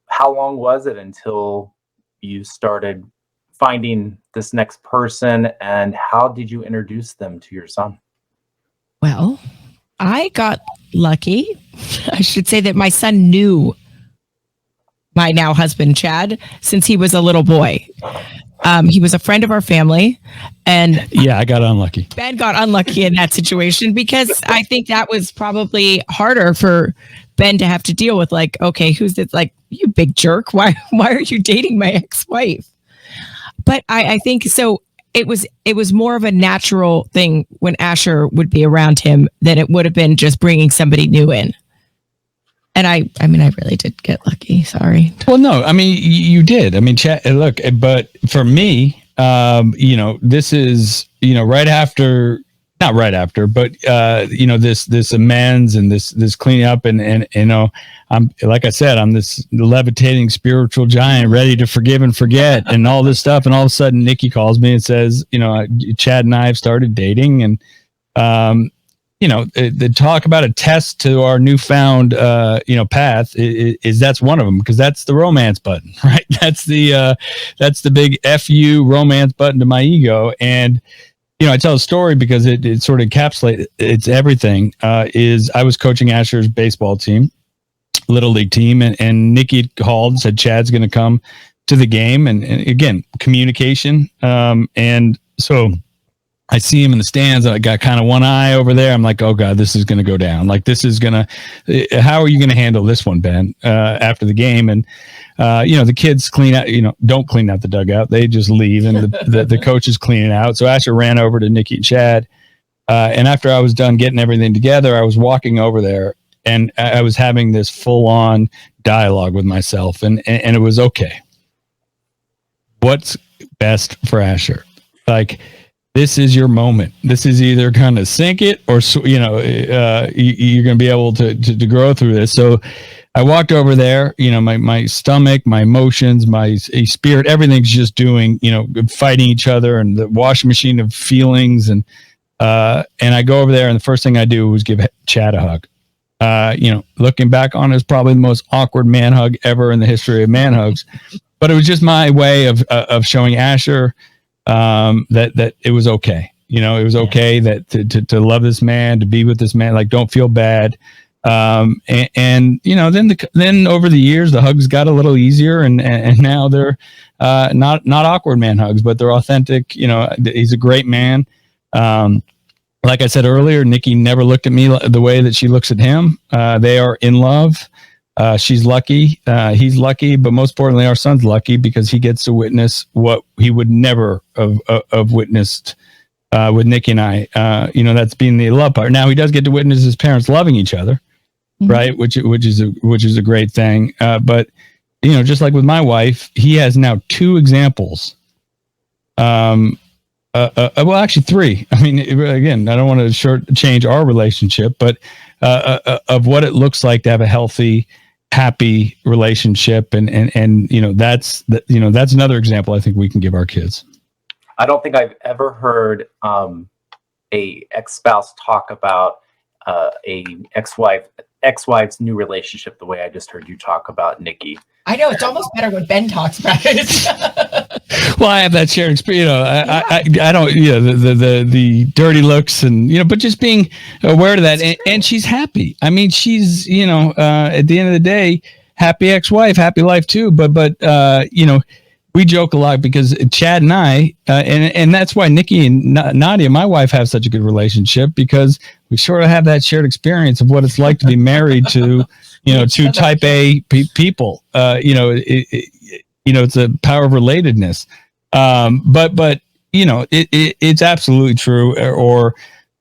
how long was it until you started finding this next person, and how did you introduce them to your son? Well, I got lucky. I should say that my son knew my now husband, Chad, since he was a little boy. He was a friend of our family, and I got unlucky. Ben got unlucky in that situation, because I think that was probably harder for Ben to have to deal with. Like, okay, who's this? Like, you big jerk. Why are you dating my ex-wife? But I think so. It was more of a natural thing when Asher would be around him than it would have been just bringing somebody new in. And I really did get lucky. Sorry. Well, no, you did. Look, but for me, this is, right after, not right after, but this amends and this cleanup, and I'm, like I said, I'm this levitating spiritual giant ready to forgive and forget and all this stuff. And all of a sudden Nikki calls me and says, Chad and I have started dating, and the talk about a test to our newfound path is that's one of them, because that's the romance button, right? That's the big FU romance button to my ego. And I tell a story because it sort of encapsulates it's everything. Is I was coaching Asher's baseball team, little league team, and Nikki called and said Chad's going to come to the game, and again, communication. And so I see him in the stands. I got kind of one eye over there. I'm like, oh God, this is going to go down. Like, this is going to, how are you going to handle this one, Ben, after the game? And, the kids clean out, don't clean out the dugout. They just leave, and the coach is cleaning out. So Asher ran over to Nikki and Chad. And after I was done getting everything together, I was walking over there, and I was having this full on dialogue with myself, and it was okay. What's best for Asher? Like, this is your moment. This is either going to sink it, or you're going to be able to grow through this. So I walked over there. My stomach, my emotions, my spirit, everything's just doing, fighting each other, and the washing machine of feelings. And I go over there, and the first thing I do was give Chad a hug. Looking back on it, it's probably the most awkward man hug ever in the history of man hugs. But it was just my way of showing Asher that it was okay. It was okay that to love this man, to be with this man, like, don't feel bad. Then over the years, the hugs got a little easier, and now they're not awkward man hugs, but they're authentic. He's a great man. Like I said earlier, Nikki never looked at me the way that she looks at him. They are in love. She's lucky. He's lucky, but most importantly, our son's lucky because he gets to witness what he would never have witnessed with Nikki and I. That's being the love part. Now he does get to witness his parents loving each other, right? Which is a great thing. But just like with my wife, he has now 2 examples. Well, actually 3. I mean, again, I don't want to shortchange our relationship, but of what it looks like to have a healthy, happy relationship, and that's another example I think we can give our kids. I don't think I've ever heard a ex-spouse talk about a ex-wife's new relationship the way I just heard you talk about Nikki. I know, it's almost better when Ben talks about it. Well, I have that shared experience. I don't, the dirty looks, and but just being aware of that, and she's happy. I mean, she's at the end of the day, happy ex-wife, happy life too. But we joke a lot because Chad and I, and that's why Nikki and Nadia, my wife, have such a good relationship, because we sort of have that shared experience of what it's like to be married to, to type A people. It's a power of relatedness. But it's absolutely true. Or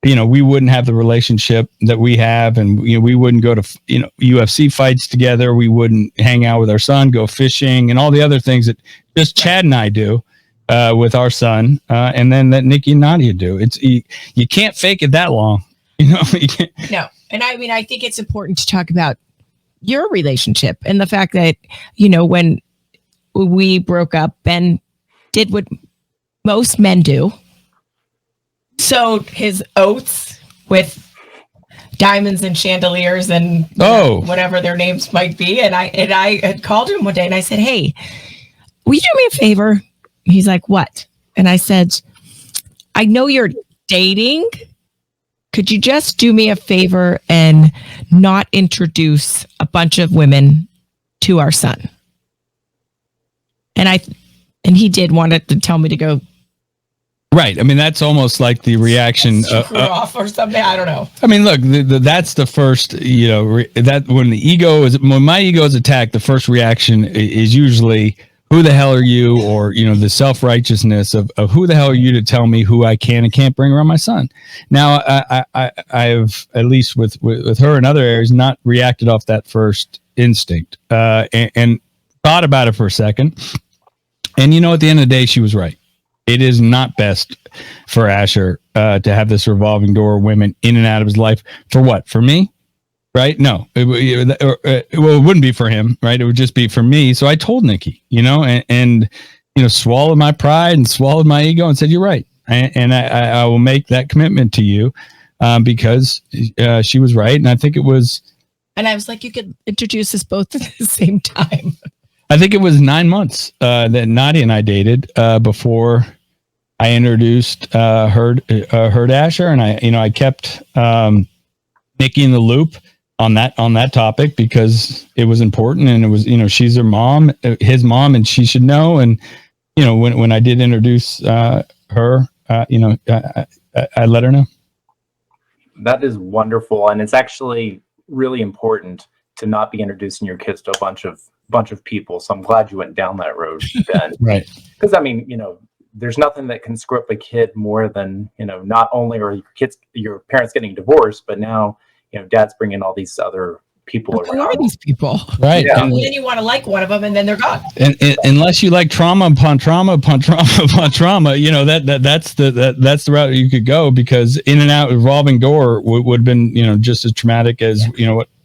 we wouldn't have the relationship that we have, and we wouldn't go to UFC fights together. We wouldn't hang out with our son, go fishing, and all the other things that just Chad and I do with our son, and then that Nikki and Nadia do. It's you can't fake it that long, No, and I mean, I think it's important to talk about your relationship and the fact that when we broke up, Ben did what most men do. Sowed his oats with diamonds and chandeliers and whatever their names might be. And I had called him one day and I said, "Hey, will you do me a favor?" He's like, "What?" And I said, "I know you're dating. Could you just do me a favor and not introduce a bunch of women to our son?" And he did want to tell me to go. Right. I mean, that's almost like the reaction off or something. I don't know. I mean, look, that's the first, that when my ego is attacked, the first reaction is usually, who the hell are you? Or, the self-righteousness of who the hell are you to tell me who I can and can't bring around my son? Now, I've, at least with her in other areas, not reacted off that first instinct and thought about it for a second. And, at the end of the day, she was right. It is not best for Asher to have this revolving door of women in and out of his life. For what? For me? Right? No, it wouldn't be for him, right? It would just be for me. So I told Nikki, and swallowed my pride and swallowed my ego and said, "You're right," and I will make that commitment to you because she was right, and I think it was. And I was like, you could introduce us both at the same time. I think it was 9 months that Nadia and I dated before I introduced her to Asher, and I kept Nikki in the loop on that topic because it was important, and it was she's her mom, his mom, and she should know. And when I did introduce her, I let her know. That is wonderful, and it's actually really important to not be introducing your kids to a bunch of people. So I'm glad you went down that road, Ben. Right? Because there's nothing that can screw up a kid more than not only are your parents getting divorced, but now dad's bringing all these other people around. Who are these people? Right. Yeah. And then you want to like one of them, and then they're gone. And unless you like trauma upon trauma upon trauma upon trauma, that's the route you could go, because in and out revolving door would have been just as traumatic as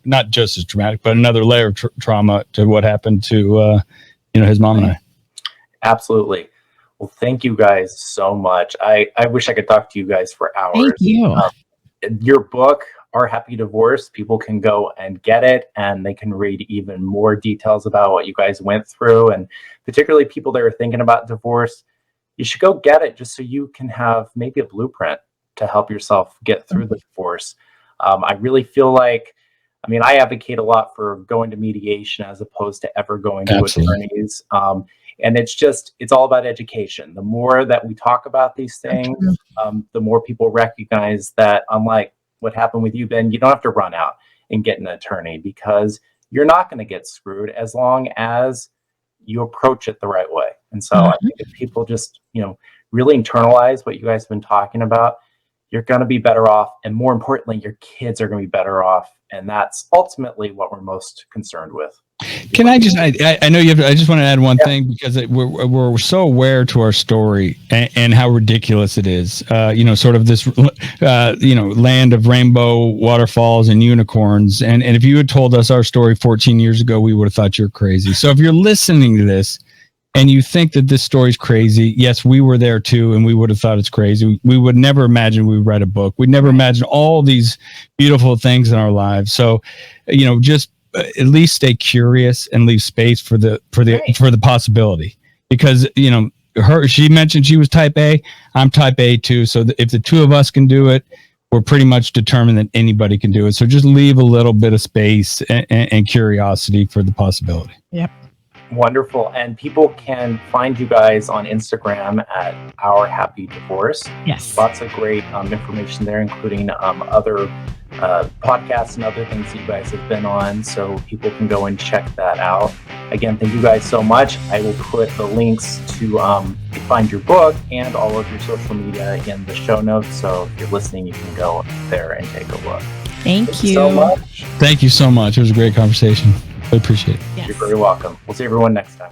not just as traumatic, but another layer of trauma to what happened to his mom and I. Absolutely. Well, thank you guys so much. I wish I could talk to you guys for hours. Thank you. Your book, Our Happy Divorce, people can go and get it, and they can read even more details about what you guys went through, and particularly people that are thinking about divorce. You should go get it just so you can have maybe a blueprint to help yourself get through the divorce. I really feel like, I advocate a lot for going to mediation as opposed to ever going to attorneys. And it's all about education. The more that we talk about these things, the more people recognize that, unlike what happened with you, Ben, you don't have to run out and get an attorney, because you're not going to get screwed as long as you approach it the right way. And so I think if people just, really internalize what you guys have been talking about, you're going to be better off. And more importantly, your kids are going to be better off. And that's ultimately what we're most concerned with. Can I just, I know you have, I just want to add one thing, because we're so aware to our story and how ridiculous it is, sort of this, land of rainbow waterfalls and unicorns. And if you had told us our story 14 years ago, we would have thought you're crazy. So if you're listening to this and you think that this story's crazy, yes, we were there too, and we would have thought it's crazy. We would never imagine we would write a book. We'd never imagine all these beautiful things in our lives. So, just at least stay curious and leave space for the possibility, because she mentioned she was type A, I'm type A too. So if the two of us can do it, we're pretty much determined that anybody can do it. So just leave a little bit of space and curiosity for the possibility. Yep. Wonderful. And people can find you guys on Instagram at Our Happy Divorce. Yes. Lots of great information there, including other podcasts and other things that you guys have been on. So people can go and check that out. Again, thank you guys so much. I will put the links to find your book and all of your social media in the show notes. So if you're listening, you can go there and take a look. Thank you so much. Thank you so much. It was a great conversation. I appreciate it. Yes. You're very welcome. We'll see everyone next time.